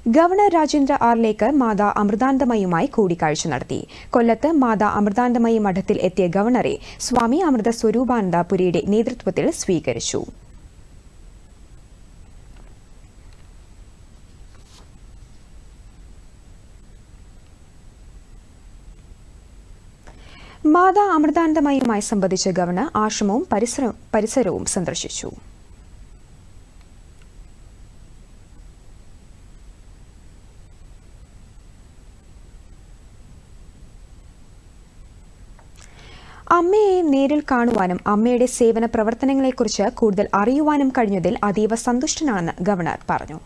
Governor Rajendra Arlekar മാതാ അമൃതാനന്ദമയിയുമായി കൂടിക്കാഴ്ച നടത്തി. കൊല്ലത്ത് മാതാ അമൃതാനന്ദമയി മഠത്തിൽ എത്തിയ ഗവർണറെ സ്വാമി അമൃത സ്വരൂപാനന്ദ പുരിയുടെ നേതൃത്വത്തിൽ സ്വീകരിച്ചു. മാതാ അമൃതാനന്ദമയിയുമായി സംബന്ധിച്ച് ഗവർണർ ആശ്രമവും പരിസരവും സന്ദർശിച്ചു. അമ്മയെ നേരിൽ കാണുവാനും അമ്മയുടെ സേവന പ്രവർത്തനങ്ങളെക്കുറിച്ച് കൂടുതൽ അറിയുവാനും കഴിഞ്ഞതിൽ അതീവ സന്തുഷ്ടനാണെന്ന് ഗവർണർ പറഞ്ഞു.